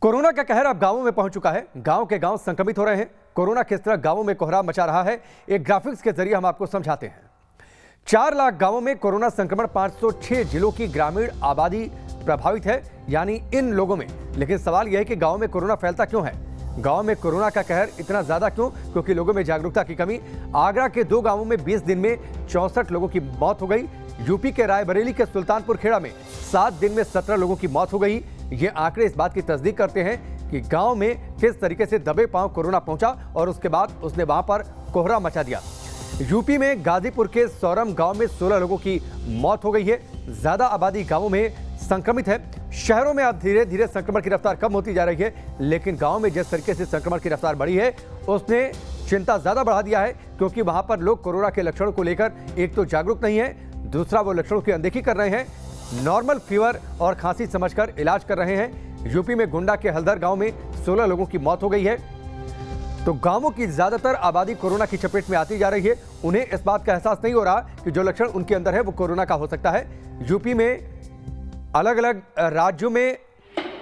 Corona का कहर अब गांवों में पहुंच चुका है। गांव के गांव संक्रमित हो रहे हैं। कोरोना किस तरह गांवों में कोहराम मचा रहा है, एक ग्राफिक्स के जरिए हम आपको समझाते हैं। 4 लाख गांवों में कोरोना संक्रमण, 506 जिलों की ग्रामीण आबादी प्रभावित है, यानी इन लोगों में। लेकिन सवाल यह है कि गांव में कोरोना फैलता क्यों है, गांव में कोरोना का कहर इतना ज्यादा क्यों? क्योंकि लोगों में जागरूकता की कमी। आगरा के 2 गांवों में 20 दिन में 64 लोगों की मौत हो गई। यूपी के रायबरेली के सुल्तानपुर खेड़ा में 7 दिन में 17 लोगों की मौत हो गई। ये आंकड़े इस बात की तस्दीक करते हैं कि गांव में किस तरीके से दबे पांव कोरोना पहुंचा और उसके बाद उसने वहां पर कोहरा मचा दिया। यूपी में गाजीपुर के सौरम गांव में 16 लोगों की मौत हो गई है। ज्यादा आबादी गांवों में संक्रमित है। शहरों में अब धीरे धीरे संक्रमण की रफ्तार कम होती जा रही है, लेकिन गांव में जिस तरीके से संक्रमण की रफ्तार बढ़ी है उसने चिंता ज्यादा बढ़ा दिया है, क्योंकि वहां पर लोग कोरोना के लक्षणों को लेकर एक तो जागरूक नहीं है, दूसरा वो लक्षणों की अनदेखी कर रहे हैं, नॉर्मल फीवर और खांसी समझकर इलाज कर रहे हैं। यूपी में गोंडा के हल्दर गांव में 16 लोगों की मौत हो गई है। तो गांवों की ज्यादातर आबादी कोरोना की चपेट में आती जा रही है। उन्हें इस बात का एहसास नहीं हो रहा कि जो लक्षण उनके अंदर है वो कोरोना का हो सकता है। यूपी में अलग अलग राज्यों में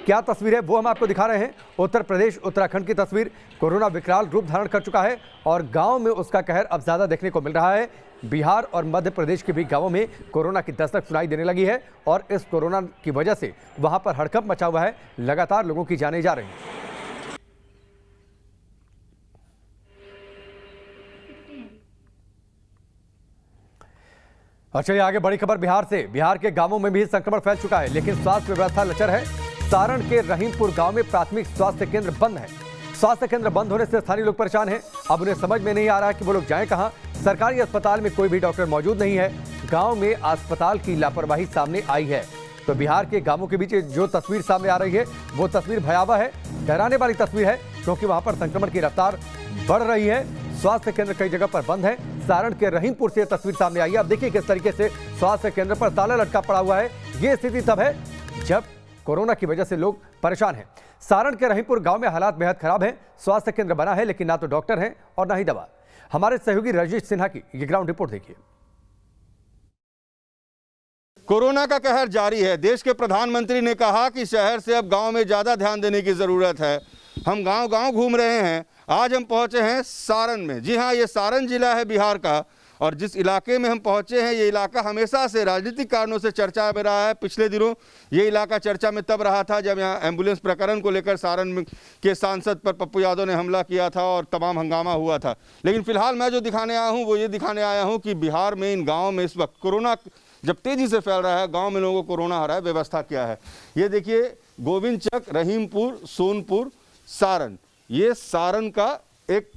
क्या तस्वीर है वो हम आपको दिखा रहे हैं। उत्तर प्रदेश, उत्तराखंड की तस्वीर, कोरोना विकराल रूप धारण कर चुका है और गांव में उसका कहर अब ज्यादा देखने को मिल रहा है। बिहार और मध्य प्रदेश के भी गांवों में कोरोना की दस्तक सुनाई देने लगी है और इस कोरोना की वजह से वहां पर हड़कंप मचा हुआ है। लगातार लोगों की जानें जा रही हैं। और चलिए आगे बड़ी खबर बिहार से। बिहार के गांवों में भी संक्रमण फैल चुका है, लेकिन स्वास्थ्य व्यवस्था लचर है। सारण के रहीमपुर गांव में प्राथमिक स्वास्थ्य केंद्र बंद है। स्वास्थ्य केंद्र बंद होने से स्थानीय लोग परेशान हैं। अब उन्हें समझ में नहीं आ रहा है कि वो लोग जाएं कहां। सरकारी अस्पताल में कोई भी डॉक्टर मौजूद नहीं है। गांव में अस्पताल की लापरवाही सामने आई है। तो बिहार के गांवों के बीच जो तस्वीर सामने आ रही है वो तस्वीर भयावह है, डराने वाली तस्वीर है, क्योंकि वहां पर संक्रमण की रफ्तार बढ़ रही है। स्वास्थ्य केंद्र कई जगह पर बंद है। सारण के रहीमपुर से तस्वीर सामने आई है। अब देखिए किस तरीके से स्वास्थ्य केंद्र पर ताला लटका पड़ा हुआ है। ये स्थिति तब है जब कोरोना की वजह से लोग परेशान हैं। सारण के रहीमपुर गांव में हालात बेहद खराब हैं। स्वास्थ्य केंद्र बना है, लेकिन ना तो डॉक्टर हैं और ना ही दवा। हमारे सहयोगी रजनीश सिन्हा की ये ग्राउंड रिपोर्ट देखिए। कोरोना का कहर जारी है। देश के प्रधानमंत्री ने कहा कि शहर से अब गांव में ज्यादा ध्यान देने की जरूरत है। हम गांव-गांव घूम रहे हैं। आज हम पहुंचे हैं सारण में। जी हां, ये सारण जिला है बिहार का, और जिस इलाके में हम पहुंचे हैं ये इलाका हमेशा से राजनीतिक कारणों से चर्चा में रहा है। पिछले दिनों ये इलाका चर्चा में तब रहा था जब यहाँ एम्बुलेंस प्रकरण को लेकर सारण के सांसद पर पप्पू यादव ने हमला किया था और तमाम हंगामा हुआ था। लेकिन फिलहाल मैं जो दिखाने आया हूँ वो ये दिखाने आया हूँ कि बिहार में इन गाँव में इस वक्त कोरोना जब तेजी से फैल रहा है, गाँव में लोगों को कोरोना आ रहा है, व्यवस्था क्या है ये देखिए। गोविंद चक, रहीमपुर, सोनपुर, सारण, ये सारण का एक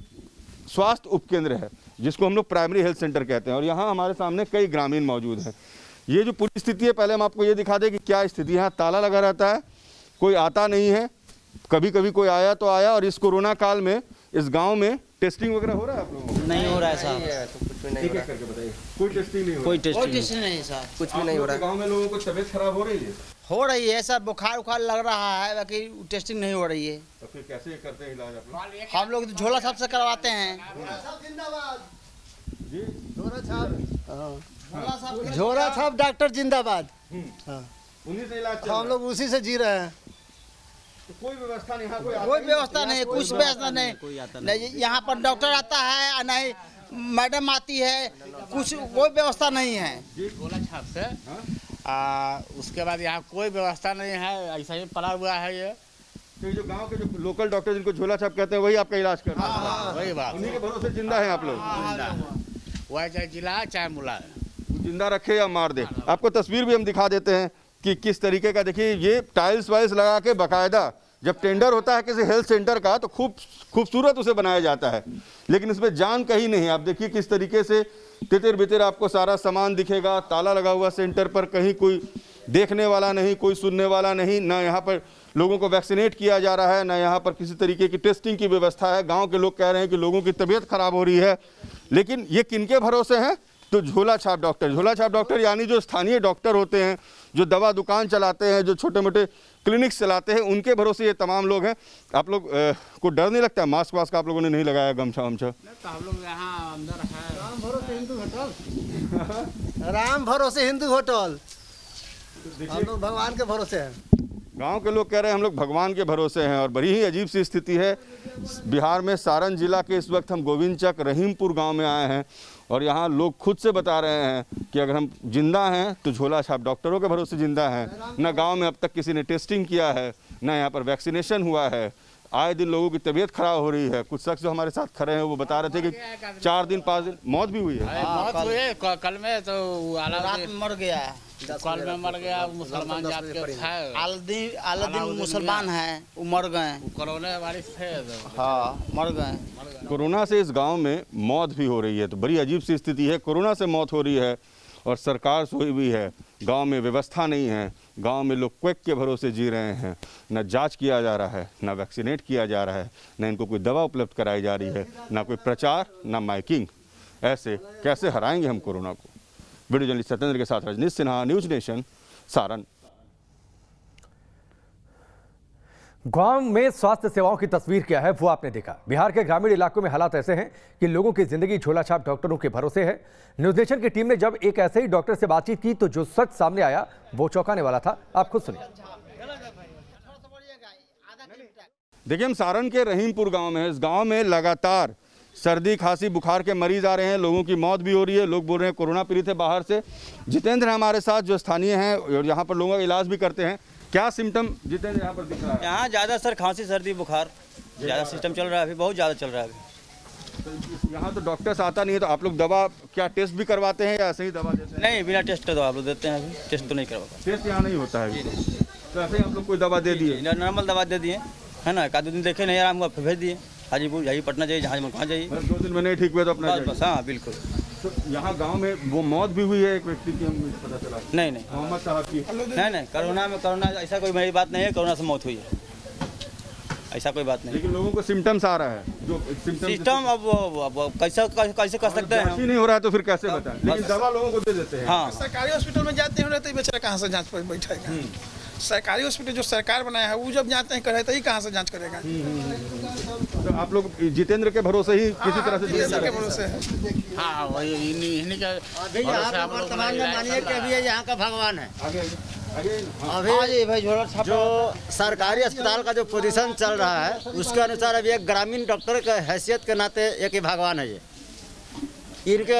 स्वास्थ्य उपकेंद्र है जिसको हम लोग प्राइमरी हेल्थ सेंटर कहते हैं। और यहाँ हमारे सामने कई ग्रामीण मौजूद हैं। ये जो पूरी स्थिति है, पहले हम आपको ये दिखा दें कि क्या स्थिति है। यहाँ ताला लगा रहता है, कोई आता नहीं है। कभी कभी कोई आया तो आया। और इस कोरोना काल में इस गांव में टेस्टिंग वगैरह हो रहा है आप लोगों को? नहीं हो रहा है साहब। तो कुछ भी नहीं हो रहा है। करके बताइए, कोई टेस्टिंग नहीं हो रहा? कोई टेस्ट नहीं साहब, कुछ भी नहीं हो रहा है। गांव में लोगों को तबीयत खराब हो रही है? हो रही है सर, बुखार उखार लग रहा है, बाकी टेस्टिंग नहीं हो रही है। तो फिर कैसे करते हैं इलाज आप लोग? हम लोग झोला साहब से करवाते हैं। जी, झोरा साहब डॉक्टर जिंदाबाद। उन्हीं से इलाज चल हम लोग उसी से जी रहे हैं। तो कोई व्यवस्था नहीं, यहाँ कोई व्यवस्था नहीं, कुछ व्यवस्था नहीं। यहाँ पर डॉक्टर आता है, नहीं मैडम आती है, कुछ कोई व्यवस्था नहीं है। झोला छाप से उसके बाद यहाँ कोई व्यवस्था नहीं है, ऐसा ही पड़ा हुआ है ये। तो जो गांव के जो लोकल डॉक्टर जिनको झोला छाप कहते हैं वही आपका इलाज कर रहे हैं? वही बात, उन्हीं के भरोसे जिंदा है आप लोग? वह चाहे जिला है चाहे मुला है, जिंदा रखे या मार दे। आपको तस्वीर भी हम दिखा देते हैं कि किस तरीके का। देखिए ये टाइल्स वाइल्स लगा के बाकायदा जब टेंडर होता है किसी हेल्थ सेंटर का तो खूबसूरत उसे बनाया जाता है, लेकिन इसमें जान कहीं नहीं। आप देखिए किस तरीके से तितिर बितिर आपको सारा सामान दिखेगा। ताला लगा हुआ सेंटर पर, कहीं कोई देखने वाला नहीं, कोई सुनने वाला नहीं। ना यहाँ पर लोगों को वैक्सीनेट किया जा रहा है, ना यहाँ पर किसी तरीके की टेस्टिंग की व्यवस्था है। गाँव के लोग कह रहे हैं कि लोगों की तबीयत खराब हो रही है, लेकिन ये किनके भरोसे हैं? तो झोला छाप डॉक्टर। झोला छाप डॉक्टर यानी जो स्थानीय डॉक्टर होते हैं, जो दवा दुकान चलाते हैं, जो छोटे मोटे क्लिनिक्स चलाते हैं, उनके भरोसे ये तमाम लोग हैं। आप लोग को डर नहीं लगता? मास्क वास्क आप लोगों ने नहीं लगाया, गमछा वमछा? तो हम लोग यहाँ अंदर है। राम भरोसे हिंदू होटल। राम भरोसे हिंदू होटल। हम लोग भगवान के भरोसे हैं। गांव के लोग कह रहे हैं हम लोग भगवान के भरोसे हैं और बड़ी ही अजीब सी स्थिति है। बिहार में सारण जिला के इस वक्त हम गोविंदचक रहीमपुर गांव में आए हैं और यहाँ लोग खुद से बता रहे हैं कि अगर हम जिंदा हैं तो झोला छाप डॉक्टरों के भरोसे जिंदा हैं। न गांव में अब तक किसी ने टेस्टिंग किया है, न यहाँ पर वैक्सीनेशन हुआ है। आए दिन लोगों की तबीयत खराब हो रही है। कुछ शख्स जो हमारे साथ खड़े हैं वो बता रहे थे कि 4 दिन 5 दिन मौत भी हुई है। मौत हुई है, कल में तो रात में मर गया है, कल में मर गया। मुसलमान जात के था, आलदीन मुसलमान है, वो मर गए। कोरोना वायरस थे तो हाँ मर गए। कोरोना से इस गांव में मौत भी हो रही है, तो बड़ी अजीब सी स्थिति है। कोरोना से मौत हो रही है और सरकार सोई हुई है। गांव में व्यवस्था नहीं है। गांव में लोग क्विक के भरोसे जी रहे हैं। न जांच किया जा रहा है, न वैक्सीनेट किया जा रहा है, न इनको कोई दवा उपलब्ध कराई जा रही है, न कोई प्रचार, न माइकिंग। ऐसे कैसे हराएंगे हम कोरोना को। वीडियो जर्नलिस्ट सत्येंद्र के साथ रजनीश सिन्हा, न्यूज नेशन, सारण। गांव में स्वास्थ्य सेवाओं की तस्वीर क्या है वो आपने देखा। बिहार के ग्रामीण इलाकों में हालात ऐसे हैं कि लोगों की जिंदगी झोला छाप डॉक्टरों के भरोसे है। न्यूज नेशन की टीम ने जब एक ऐसे ही डॉक्टर से बातचीत की तो जो सच सामने आया वो चौंकाने वाला था। आप खुद सुनिए। देखिए, हम सारण के रहीमपुर गांव में हैं। इस गांव में लगातार सर्दी खांसी बुखार के मरीज आ रहे हैं। लोगों की मौत भी हो रही है। लोग बोल रहे हैं कोरोना पीड़ित है बाहर से। जितेंद्र हैं हमारे साथ, जो स्थानीय हैं और यहाँ पर लोगों का इलाज भी करते हैं। क्या सिम्टम जितेंद्र यहाँ पर दिख रहा है? यहाँ ज़्यादा सर खांसी सर्दी बुखार ज़्यादा सिस्टम चल रहा है, अभी बहुत ज़्यादा चल रहा है अभी। तो यहाँ तो डॉक्टर्स आता नहीं है, तो आप लोग दवा क्या टेस्ट भी करवाते हैं या ऐसे ही दवा देते हैं? नहीं, बिना टेस्ट के तो आप लोग देते हैं, अभी टेस्ट तो नहीं करवाते। टेस्ट यहाँ नहीं होता है, तो ऐसे ही आप लोग कोई दवा दे दिए? नॉर्मल दवा दे दिए है ना, एक आध दिन देखे नहीं आराम हुआ फिर भेज दिए हाजीपुर, जाइए पटना जाइए, जहाँ कहाँ जाइए। 2 दिन में नहीं ठीक हुए तो अपना बस बस, हाँ बिल्कुल। तो यहाँ गांव में वो मौत भी हुई है एक व्यक्ति की, हमें पता चला। नहीं नहीं मोहम्मद साहब की। नहीं, कोरोना ऐसा कोई मेरी बात नहीं है, कोरोना से मौत हुई है, ऐसा कोई बात नहीं। लेकिन लोगों को सिम्टम्स आ रहा है, जो सिस्टम अब कैसे कर सकते हैं नहीं हो रहा है तो फिर कैसे बताएं? लेकिन दवा लोगों को दे देते हैं। हाँ, सरकारी हॉस्पिटल में जाते हैं तो बेचारा कहाँ से जांच पर बैठेगा। सरकारी हॉस्पिटल जो सरकार बनाया है वो जब जाते हैं करे तो ही कहाँ से जांच करेगा। तो आप लोग जितेंद्र के भरोसे ही किसी तरह से के भरोसे है। हाँ वही इन्हीं का वर्तमान में मानिए कि अभी यहाँ का भगवान है। अभी भाई झोला छाप जो सरकारी अस्पताल का जो पोजीशन चल रहा है उसके अनुसार अभी एक ग्रामीण डॉक्टर के हैसियत के नाते एक ही भगवान है ये। इनके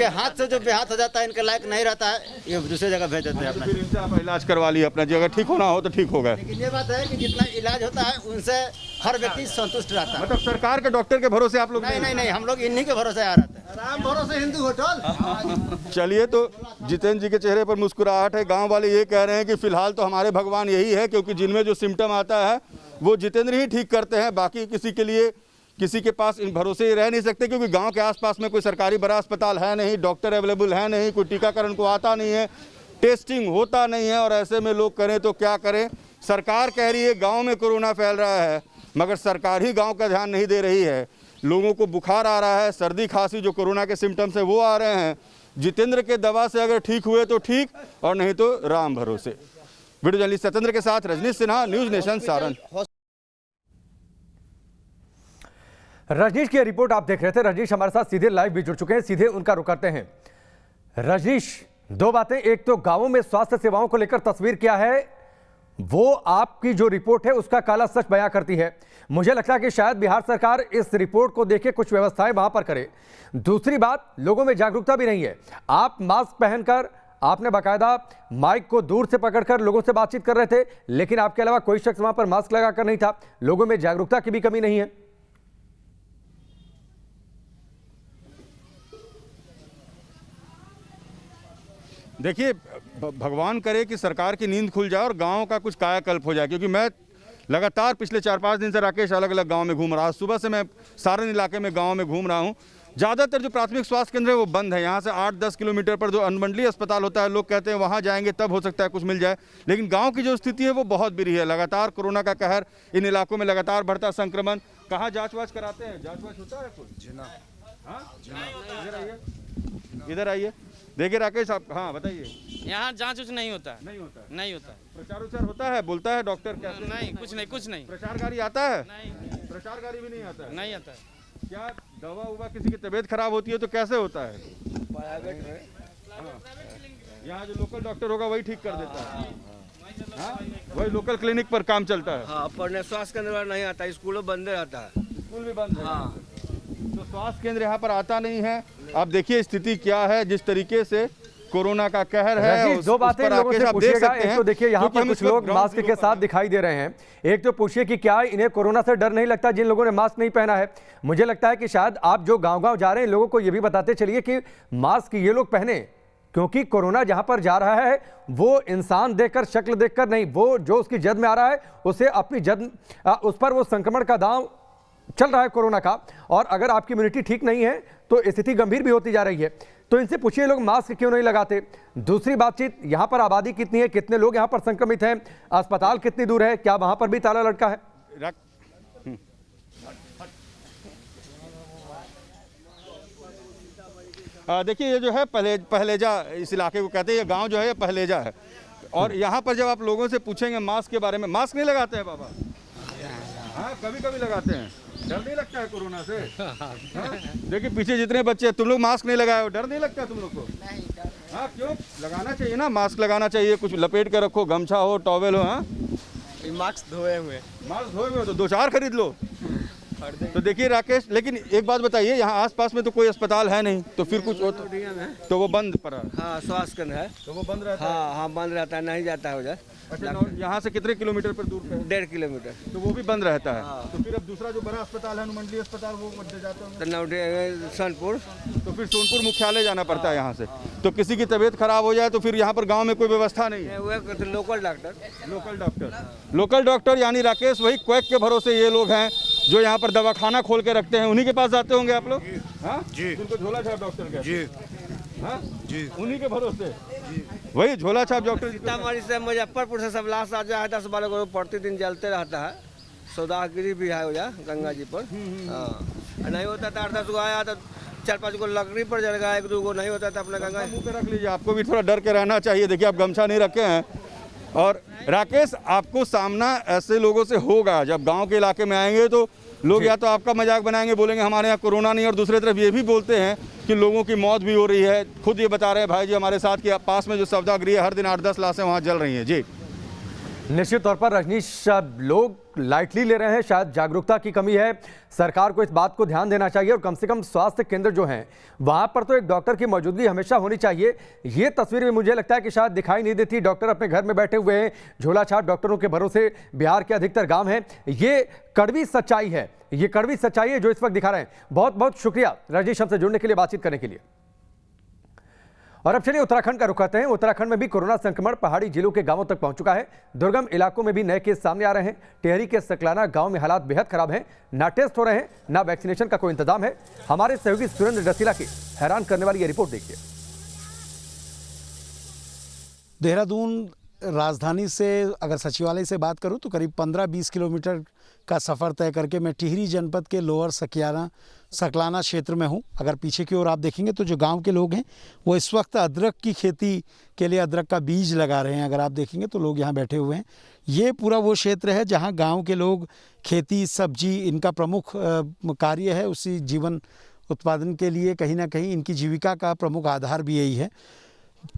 हाथ से जो बेहाथ हो जाता है, इनके लायक नहीं रहता है, ये दूसरी जगह भेज देते हैं अपना। फिर इनसे आप इलाज करवा लिए अपना, जगह ठीक होना हो तो ठीक होगा। लेकिन ये बात है कि जितना इलाज होता है उनसे हर व्यक्ति संतुष्ट रहता है। मतलब सरकार के डॉक्टर के भरोसे आप लोग नहीं, हम लोग इन्हीं के भरोसे आ रहते हैं। राम भरोसे हिंदू होटल। चलिए, तो जितेंद्र जी के चेहरे पर मुस्कुराहट है। गांव वाले ये कह रहे हैं कि फिलहाल तो हमारे भगवान यही है, क्योंकि जिनमें जो सिम्टम आता है वो जितेंद्र ही ठीक करते हैं। बाकी किसी के पास इन भरोसे ही रह नहीं सकते, क्योंकि गांव के आसपास में कोई सरकारी बड़ा अस्पताल है नहीं, डॉक्टर अवेलेबल है नहीं, कोई टीकाकरण को आता नहीं है, टेस्टिंग होता नहीं है। और ऐसे में लोग करें तो क्या करें? सरकार कह रही है गांव में कोरोना फैल रहा है, मगर सरकार ही गांव का ध्यान नहीं दे रही है। लोगों को बुखार आ रहा है, सर्दी खांसी जो कोरोना के सिम्टम्स है वो आ रहे हैं। जितेंद्र के दवा से अगर ठीक हुए तो ठीक, और नहीं तो राम भरोसे। वीडियो जर्नलिस्ट सत्येंद्र के साथ रजनीश सिन्हा, न्यूज नेशन, सारण। रजनीश की रिपोर्ट आप देख रहे थे। रजनीश हमारे साथ सीधे लाइव भी जुड़ चुके हैं, सीधे उनका रुख करते हैं। रजनीश, 2 बातें, एक तो गांवों में स्वास्थ्य सेवाओं को लेकर तस्वीर क्या है, वो आपकी जो रिपोर्ट है उसका काला सच बयां करती है। मुझे लगता है कि शायद बिहार सरकार इस रिपोर्ट को देखे कुछ व्यवस्थाएं वहां पर करे। दूसरी बात, लोगों में जागरूकता भी नहीं है। आप मास्क पहनकर, आपने बाकायदा माइक को दूर से पकड़कर लोगों से बातचीत कर रहे थे, लेकिन आपके अलावा कोई शख्स वहां पर मास्क लगाकर नहीं था। लोगों में जागरूकता की भी कमी नहीं है। देखिए, भगवान करे कि सरकार की नींद खुल जाए और गांव का कुछ कायाकल्प हो जाए, क्योंकि मैं लगातार पिछले 4-5 दिन से राकेश अलग अलग गांव में घूम रहा हूँ। सुबह से मैं सारण इलाके में गांव में घूम रहा हूँ। ज़्यादातर जो प्राथमिक स्वास्थ्य केंद्र है वो बंद है। यहाँ से 8-10 किलोमीटर पर जो अनुमंडलीय अस्पताल होता है, लोग कहते हैं वहाँ जाएंगे तब हो सकता है कुछ मिल जाए, लेकिन गाँव की जो स्थिति है वो बहुत बुरी है। लगातार कोरोना का कहर, इन इलाकों में लगातार बढ़ता संक्रमण। कहाँ जाँच वाँच कराते हैं? जाँच वाँच होता है कुछ? इधर आइए। देखिए राकेश आप, हाँ बताइए। यहाँ जांच उच नहीं होता है। नहीं होता है? नहीं होता है। प्रचार उचार होता है? बोलता है डॉक्टर कैसे? नहीं, कुछ नहीं। प्रचारकारी आता है? नहीं, प्रचारकारी भी नहीं आता है? नहीं आता है। क्या दवा उवा किसी की तबीयत खराब होती है तो कैसे होता है? यहाँ जो लोकल डॉक्टर होगा वही ठीक कर देता है। हाँ? वही लोकल क्लिनिक पर काम चलता है। हाँ, पढ़ने स्वास्थ्य केंद्र नहीं आता, स्कूलों बंद रहता है। स्कूल भी बंद है। हाँ। तो स्वास्थ्य केंद्र यहाँ पर आता नहीं है। आप देखिए स्थिति क्या है, जिस तरीके से कोरोना का कहर है। रजनीश, दो बातें लोगों से पूछिएगा। एक तो देखिए यहाँ पर कुछ लोग मास्क के साथ दिखाई दे रहे हैं। एक तो पूछिए कि क्या इन्हें कोरोना से डर नहीं लगता जिन लोगों ने मास्क नहीं पहना है। मुझे लगता है कि शायद आप जो गांव-गांव जा रहे हैं लोगों को ये भी बताते चलिए कि मास्क ये लोग पहने, क्योंकि कोरोना जहां पर जा रहा है वो इंसान देखकर, शक्ल देखकर नहीं, वो जो उसकी जद में आ रहा है उसे अपनी जद, उस पर वो संक्रमण का दांव चल रहा है कोरोना का। और अगर आपकी इम्यूनिटी ठीक नहीं है तो स्थिति गंभीर भी होती जा रही है। तो इनसे पूछिए लोग मास्क क्यों नहीं लगाते। दूसरी बातचीत, यहाँ पर आबादी कितनी है, कितने लोग यहाँ पर संक्रमित हैं, अस्पताल कितनी दूर है, क्या वहां पर भी ताला लटका है। देखिए ये जो है पहलेजा इस इलाके को कहते हैं। ये गांव जो है ये पहलेजा है। और यहाँ पर जब आप लोगों से पूछेंगे मास्क के बारे में, मास्क नहीं लगाते हैं बाबा? हाँ, कभी कभी लगाते हैं। डर नहीं लगता है कोरोना से? हाँ? देखिए पीछे जितने बच्चे, तुम लोग मास्क नहीं लगाए हो, डर नहीं लगता तुम लोग को? हाँ, क्यों? लगाना चाहिए ना, मास्क लगाना चाहिए। कुछ लपेट के रखो, गमछा हो, टॉवेल हो। हाँ, मास्क धोए हुए। मास्क धोए हुए तो 2-4 खरीद लो। तो देखिए राकेश, लेकिन एक बात बताइए, यहाँ आसपास में तो कोई अस्पताल है नहीं, तो फिर कुछ तो वो बंद पड़ा है। हाँ, स्वास्थ्य केंद्र है तो वो बंद रहता है। हाँ, बंद रहता है, नहीं जाता है उधर। अच्छा, यहाँ से कितने किलोमीटर पर दूर पे है? 1.5 किलोमीटर। तो वो भी बंद रहता है। तो फिर अब दूसरा जो बड़ा अस्पताल है, अनुमंडलीय अस्पताल, वो मध्य जाते होंगे। सोनपुर। तो फिर सोनपुर मुख्यालय जाना पड़ता है यहाँ से। तो किसी की तबीयत खराब हो जाए तो फिर यहाँ पर गांव में कोई व्यवस्था नहीं है। लोकल डॉक्टर यानी राकेश, वही क्वैक के भरोसे ये लोग हैं जो यहाँ पर दवाखाना खोल के रखते हैं। उन्हीं के पास जाते होंगे आप लोग? हाँ जी, उनको झोला छाप डॉक्टर कहते हैं। जी हाँ जी, उन्हीं के भरोसे वही झोला छाप डॉक्टर। सीतामढ़ी से, मुजफ्फरपुर से सब लाश आ जाए, 10-12 करोड़ प्रतिदिन जलते रहता है। सौदागिरी भी है उधर गंगा जी पर। हाँ, नहीं होता था 8-10 गो आया तो 4-5 गो लकड़ी पर जल गया, 1-2 गो नहीं होता था अपने गंगा मुँह पे रख लीजिए। आपको भी थोड़ा डर के रहना चाहिए। देखिए आप गमछा नहीं रखे हैं। और राकेश, आपको सामना ऐसे लोगों से होगा। जब गांव के इलाके में आएंगे तो लोग या तो आपका मजाक बनाएंगे, बोलेंगे हमारे यहाँ कोरोना नहीं, और दूसरी तरफ ये भी बोलते हैं कि लोगों की मौत भी हो रही है। खुद ये बता रहे हैं भाई जी हमारे साथ कि पास में जो सौदागृह है, हर दिन 8-10 लाशें वहाँ जल रही हैं। जी, निश्चित तौर पर रजनीश, लोग लाइटली ले रहे हैं, शायद जागरूकता की कमी है। सरकार को इस बात को ध्यान देना चाहिए और कम से कम स्वास्थ्य केंद्र जो हैं वहां पर तो एक डॉक्टर की मौजूदगी हमेशा होनी चाहिए। ये तस्वीर भी मुझे लगता है कि शायद दिखाई नहीं देती। डॉक्टर अपने घर में बैठे हुए हैं, झोला छाप डॉक्टरों के भरोसे बिहार के अधिकतर गांव हैं। ये कड़वी सच्चाई है, ये कड़वी सच्चाई है जो इस वक्त दिखा रहे हैं। बहुत बहुत शुक्रिया रजनीश हमसे जुड़ने के लिए, बातचीत करने के लिए। और अब चलिए उत्तराखंड का रुख करते हैं। उत्तराखंड में भी कोरोना संक्रमण पहाड़ी जिलों के गांवों तक पहुंच चुका है। दुर्गम इलाकों में भी नए केस सामने आ रहे हैं। टिहरी के सकलाना गांव में हालात बेहद खराब हैं। ना टेस्ट हो रहे हैं, ना वैक्सीनेशन का कोई इंतजाम है। हमारे सहयोगी सुरेंद्र डसीला की हैरान करने वाली ये रिपोर्ट देखिए। देहरादून राजधानी से अगर सचिवालय से बात करूं तो करीब 15-20 किलोमीटर का सफ़र तय करके मैं टिहरी जनपद के लोअर सकलाना क्षेत्र में हूं। अगर पीछे की ओर आप देखेंगे तो जो गांव के लोग हैं वो इस वक्त अदरक की खेती के लिए अदरक का बीज लगा रहे हैं। अगर आप देखेंगे तो लोग यहां बैठे हुए हैं। ये पूरा वो क्षेत्र है जहां गांव के लोग खेती, सब्जी इनका प्रमुख कार्य है। उसी जीवन उत्पादन के लिए कहीं ना कहीं इनकी जीविका का प्रमुख आधार भी यही है।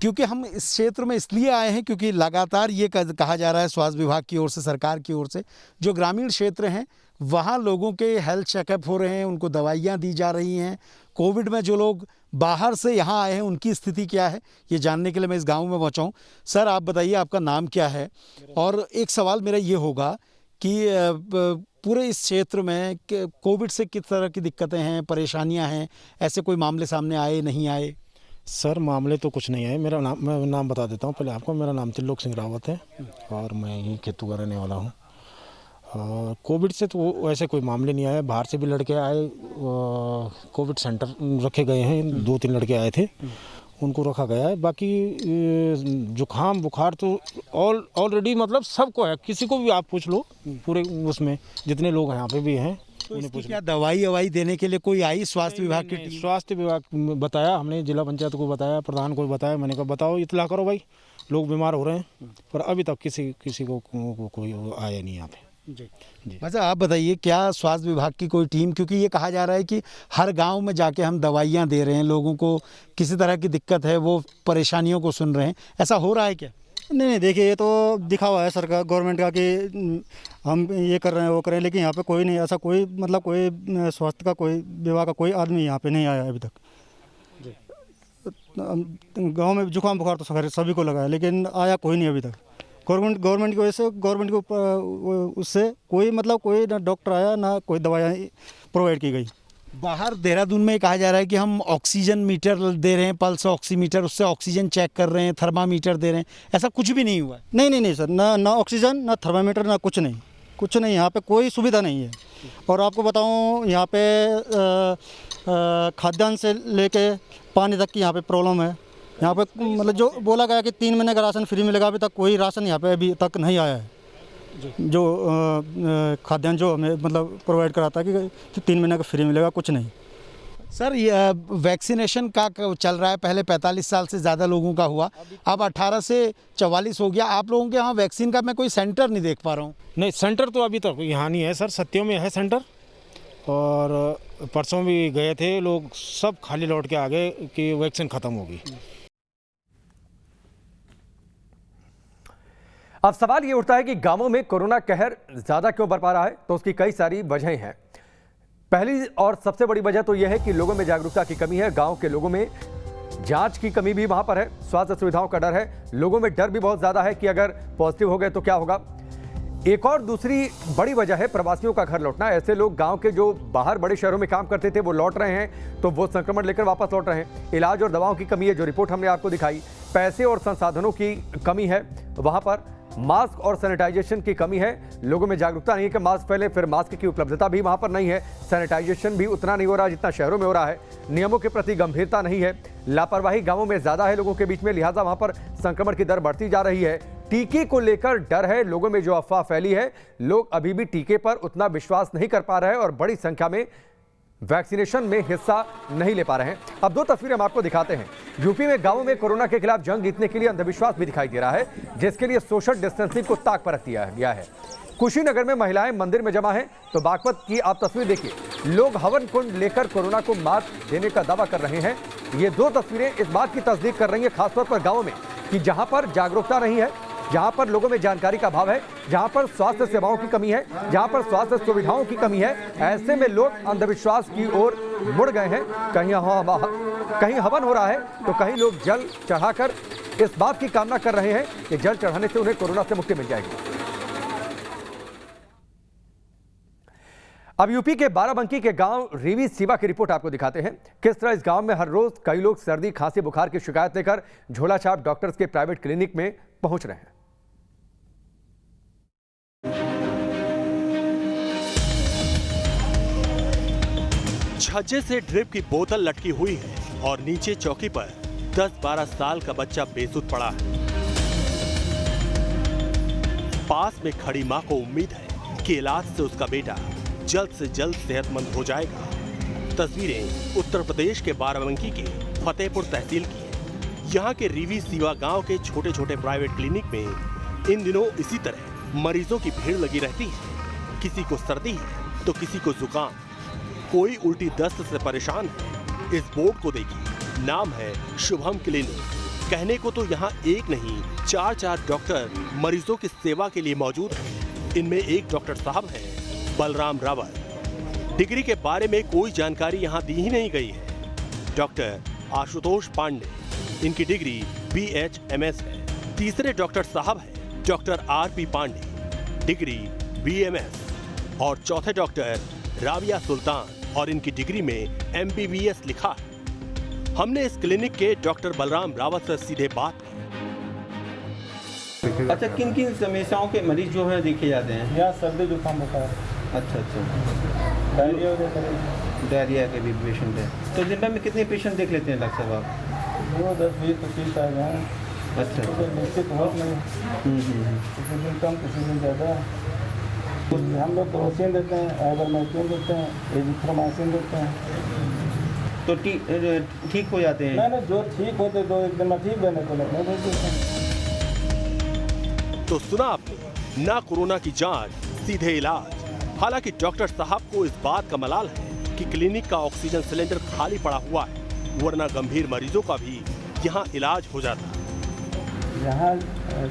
क्योंकि हम इस क्षेत्र में इसलिए आए हैं क्योंकि लगातार ये कहा जा रहा है स्वास्थ्य विभाग की ओर से, सरकार की ओर से, जो ग्रामीण क्षेत्र हैं वहाँ लोगों के हेल्थ चेकअप हो रहे हैं, उनको दवाइयाँ दी जा रही हैं। कोविड में जो लोग बाहर से यहाँ आए हैं उनकी स्थिति क्या है ये जानने के लिए मैं इस गांव में पहुँचा हूँ। सर आप बताइए आपका नाम क्या है? और एक सवाल मेरा ये होगा कि पूरे इस क्षेत्र में कोविड से किस तरह की दिक्कतें हैं, परेशानियाँ हैं, ऐसे कोई मामले सामने आए नहीं आए? सर मामले तो कुछ नहीं है। मेरा नाम, मैं नाम बता देता हूँ पहले आपको। मेरा नाम त्रिलोक सिंह रावत है और मैं यहीं खेतू का रहने वाला हूँ। कोविड से तो ऐसे कोई मामले नहीं आए। बाहर से भी लड़के आए, कोविड सेंटर रखे गए हैं, 2-3 लड़के आए थे, उनको रखा गया है। बाकी जुकाम बुखार तो ऑलरेडी मतलब सबको है, किसी को भी आप पूछ लो पूरे उसमें जितने लोग यहाँ पे भी हैं। तो क्या दवाई देने के लिए कोई आई स्वास्थ्य विभाग की टीम? स्वास्थ्य विभाग बताया, हमने जिला पंचायत को बताया, प्रधान को बताया। मैंने कहा बताओ इतला करो भाई, लोग बीमार हो रहे हैं, पर अभी तक किसी को कोई आया नहीं यहाँ पे। जी अच्छा आप बताइए क्या स्वास्थ्य विभाग की कोई टीम, क्योंकि ये कहा जा रहा है कि हर गांव में जाके हम दवाइयाँ दे रहे हैं, लोगों को किसी तरह की दिक्कत है वो परेशानियों को सुन रहे हैं, ऐसा हो रहा है क्या? नहीं देखिए, ये तो दिखावा है सरकार गवर्नमेंट का कि हम ये कर रहे हैं वो कर रहे हैं, लेकिन यहाँ पे कोई नहीं, ऐसा कोई मतलब कोई स्वास्थ्य का कोई विभाग का कोई आदमी यहाँ पे नहीं आया अभी तक। गांव में जुकाम बुखार तो सभी को लगा है, लेकिन आया कोई नहीं अभी तक। गवर्नमेंट की वजह से, गवर्नमेंट के ऊपर उससे कोई मतलब कोई ना डॉक्टर आया ना कोई दवाइयाँ प्रोवाइड की गई। बाहर देहरादून में कहा जा रहा है कि हम ऑक्सीजन मीटर दे रहे हैं, पल्स ऑक्सीमीटर, उससे ऑक्सीजन चेक कर रहे हैं, थर्मामीटर दे रहे हैं, ऐसा कुछ भी नहीं हुआ है। नहीं सर, ना ऑक्सीजन ना थर्मामीटर ना कुछ नहीं, यहाँ पे कोई सुविधा नहीं है। और आपको बताऊँ यहाँ पे खाद्यान्न से लेके पानी तक की यहाँ पे प्रॉब्लम है। यहाँ पे मतलब जो बोला गया कि 3 महीने का राशन फ्री मिलेगा, अभी तक कोई राशन यहाँ पे अभी तक नहीं आया है। जो खाद्यान्न जो हमें मतलब प्रोवाइड कराता है कि 3 महीने का फ्री मिलेगा, कुछ नहीं। सर, ये वैक्सीनेशन का चल रहा है, पहले 45 साल से ज़्यादा लोगों का हुआ, अब 18 से 44 हो गया। आप लोगों के यहाँ वैक्सीन का मैं कोई सेंटर नहीं देख पा रहा हूँ। नहीं, सेंटर तो अभी तक यहाँ नहीं है सर। सत्यों में है सेंटर, और परसों भी गए थे लोग, सब खाली लौट के आ गए कि वैक्सीन ख़त्म होगी। अब सवाल ये उठता है कि गांवों में कोरोना कहर ज्यादा क्यों बरपा रहा है, तो उसकी कई सारी वजहें हैं। पहली और सबसे बड़ी वजह तो यह है कि लोगों में जागरूकता की कमी है। गांव के लोगों में जांच की कमी भी वहां पर है, स्वास्थ्य सुविधाओं का डर है, लोगों में डर भी बहुत ज्यादा है कि अगर पॉजिटिव हो गए तो क्या होगा। एक और दूसरी बड़ी वजह है प्रवासियों का घर लौटना। ऐसे लोग गांव के जो बाहर बड़े शहरों में काम करते थे वो लौट रहे हैं, तो वो संक्रमण लेकर वापस लौट रहे हैं। इलाज और दवाओं की कमी है, जो रिपोर्ट हमने आपको दिखाई। पैसे और संसाधनों की कमी है वहां पर। मास्क और सैनिटाइजेशन की कमी है, लोगों में जागरूकता नहीं है कि मास्क पहले, फिर मास्क की उपलब्धता भी वहां पर नहीं है। सैनिटाइजेशन भी उतना नहीं हो रहा जितना शहरों में हो रहा है। नियमों के प्रति गंभीरता नहीं है। लापरवाही गांवों में ज्यादा है लोगों के बीच में, लिहाजा वहां पर संक्रमण की दर बढ़ती जा रही है। टीके को लेकर डर है, लोगों में जो अफवाह फैली है, लोग अभी भी टीके पर उतना विश्वास नहीं कर पा रहे हैं और बड़ी संख्या में वैक्सीनेशन में हिस्सा नहीं ले पा रहे हैं। अब 2 तस्वीरें हम आपको दिखाते हैं। यूपी में गांवों में कोरोना के खिलाफ जंग जीतने के लिए अंधविश्वास भी दिखाई दे रहा है, जिसके लिए सोशल डिस्टेंसिंग को ताक पर रख दिया गया है। कुशीनगर में महिलाएं मंदिर में जमा हैं, तो बागपत की आप तस्वीर देखिए। लोग हवन कुंड लेकर कोरोना को मात देने का दावा कर रहे हैं। ये 2 तस्वीरें इस बात की तस्दीक कर रही है, खासतौर पर गाँव में, कि जहां पर जागरूकता नहीं है, जहां पर लोगों में जानकारी का अभाव है, जहां पर स्वास्थ्य सेवाओं की कमी है, जहां पर स्वास्थ्य सुविधाओं की कमी है, ऐसे में लोग अंधविश्वास की ओर मुड़ गए हैं। कहीं हवन हो रहा है तो कहीं लोग जल चढ़ाकर इस बात की कामना कर रहे हैं कि जल चढ़ाने से उन्हें कोरोना से मुक्ति मिल जाएगी। अब यूपी के बाराबंकी के गांव रीवी सीवा की रिपोर्ट आपको दिखाते हैं। किस तरह इस गांव में हर रोज कई लोग सर्दी, खांसी, बुखार की शिकायत लेकर झोलाछाप डॉक्टर्स के प्राइवेट क्लिनिक में पहुंच रहे हैं। छज्जे से ड्रिप की बोतल लटकी हुई है और नीचे चौकी पर 10-12 साल का बच्चा बेसुध पड़ा है। पास में खड़ी मां को उम्मीद है कि इलाज से उसका बेटा जल्द से जल्द सेहतमंद हो जाएगा। तस्वीरें उत्तर प्रदेश के बाराबंकी के फतेहपुर तहसील की है। यहाँ के रीवी सीवा गांव के छोटे छोटे प्राइवेट क्लिनिक में इन दिनों इसी तरह मरीजों की भीड़ लगी रहती है। किसी को सर्दी है तो किसी को जुकाम, कोई उल्टी दस्त से परेशान है। इस बोर्ड को देखिए, नाम है शुभम क्लिनिक। कहने को तो यहाँ एक नहीं 4 डॉक्टर मरीजों की सेवा के लिए मौजूद हैं। इनमें एक डॉक्टर साहब हैं बलराम रावत। डिग्री के बारे में कोई जानकारी यहाँ दी ही नहीं गई है। डॉक्टर आशुतोष पांडे, इनकी डिग्री BHMS है। तीसरे डॉक्टर साहब हैं doctor RP Pandey, degree BMS। और चौथे डॉक्टर राबिया सुल्तान, और इनकी डिग्री में MBBS लिखा है। हमने इस क्लिनिक के डॉक्टर बलराम रावत से सीधे बात की। अच्छा, किन किन समस्याओं के मरीज जो है देखे जाते हैं? यहाँ सर्दी जुकाम बुखार। अच्छा, डायरिया के भी पेशेंट है। तो दिन में कितने पेशेंट देख लेते हैं डॉक्टर साहब आप? 2, 10, 20, 25 आ गए। अच्छा, निश्चित बहुत नहीं, किसी दिन कम किसी दिन ज़्यादा। हम लोग क्रोसिन देते हैं, आइवरमेक्टिन देते हैं, एजिथ्रोमाइसिन देते हैं, तो ठीक हो जाते हैं। नहीं, जो ठीक होते तो एक दिन में ठीक देने को नहीं देते हैं। तो सुना आपने, ना कोरोना की जांच, सीधे इलाज। हालांकि डॉक्टर साहब को इस बात का मलाल है कि क्लिनिक का ऑक्सीजन सिलेंडर खाली पड़ा हुआ है, वरना गंभीर मरीजों का भी यहाँ इलाज हो जाता। यहाँ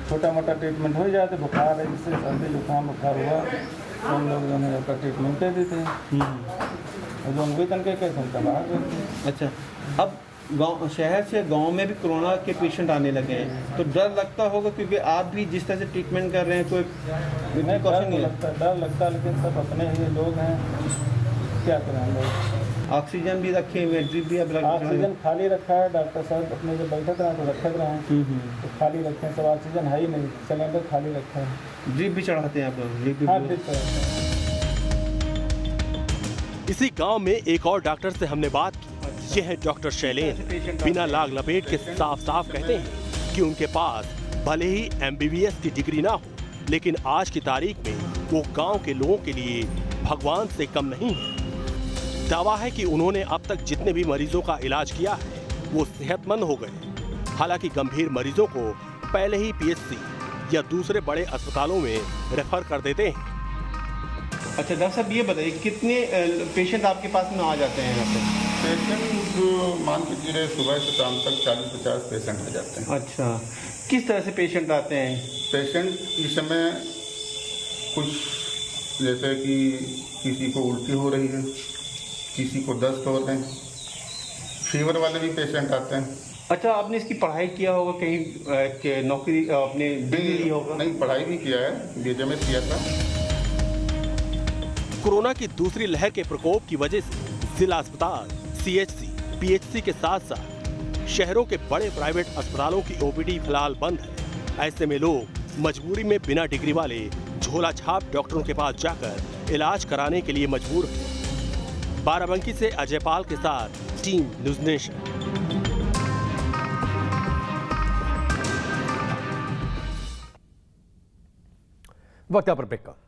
छोटा मोटा ट्रीटमेंट हो जाता, बुखार है जिससे सर्दी जुकाम बुखार हुआ तो हम लोग जो है उसका ट्रीटमेंट दे देते हैं और जो उनके तनके कैसे उनका बाहर रहते हैं। अच्छा, अब गांव शहर से गांव में भी कोरोना के पेशेंट आने लगे हैं, तो डर लगता होगा क्योंकि आप भी जिस तरह से ट्रीटमेंट कर रहे हैं कोई नहीं डर लगता लेकिन सब अपने ही लोग हैं, क्या करें हम लोग। ऑक्सीजन भी रखे हुए, ड्रिप भी अब ऑक्सीजन खाली रखा है, डॉक्टर साहब अपने जो बैठक रहे हैं तो रखे रहे हैं तो खाली रखे हैं, सब ऑक्सीजन है ही नहीं, सिलेंडर खाली रखा है। ड्रिप भी चढ़ाते हैं आप लोग? हाँ ड्रिप चढ़ाते हैं। इसी गांव में एक और डॉक्टर से हमने बात की। ये है डॉक्टर शैलेंद्र। बिना लाग लपेट के साफ साफ कहते हैं कि उनके पास भले ही MBBS की डिग्री ना हो, लेकिन आज की तारीख में वो गांव के लोगों के लिए भगवान से कम नहीं है। दावा है कि उन्होंने अब तक जितने भी मरीजों का इलाज किया है वो सेहतमंद हो गए। हालांकि गंभीर मरीजों को पहले ही PHC या दूसरे बड़े अस्पतालों में रेफर कर देते हैं। अच्छा डॉक्टर साहब, ये बताइए कितने पेशेंट आपके पास में आ जाते हैं यहाँ पे? पेशेंट मान के चलिए सुबह से शाम तक 40-50 पेशेंट आ जाते हैं। अच्छा, किस तरह से पेशेंट आते हैं? पेशेंट इस समय कुछ जैसे कि किसी को उल्टी हो रही है, किसी को दस्त हो रहे हैं, फीवर वाले भी पेशेंट आते हैं। अच्छा, आपने इसकी पढ़ाई किया होगा कहीं, नौकरी आपने डिग्री ली होगा? नहीं, पढ़ाई भी किया है, BHMS किया था। कोरोना की दूसरी लहर के प्रकोप की वजह से जिला अस्पताल, CHC, PHC के साथ साथ शहरों के बड़े प्राइवेट अस्पतालों की OPD फिलहाल बंद है। ऐसे में लोग मजबूरी में बिना डिग्री वाले झोला छाप डॉक्टरों के पास जाकर इलाज कराने के लिए मजबूर हैं। बाराबंकी से अजय पाल के साथ टीम न्यूज़ नेशन। वक्त पर ब्रेक का।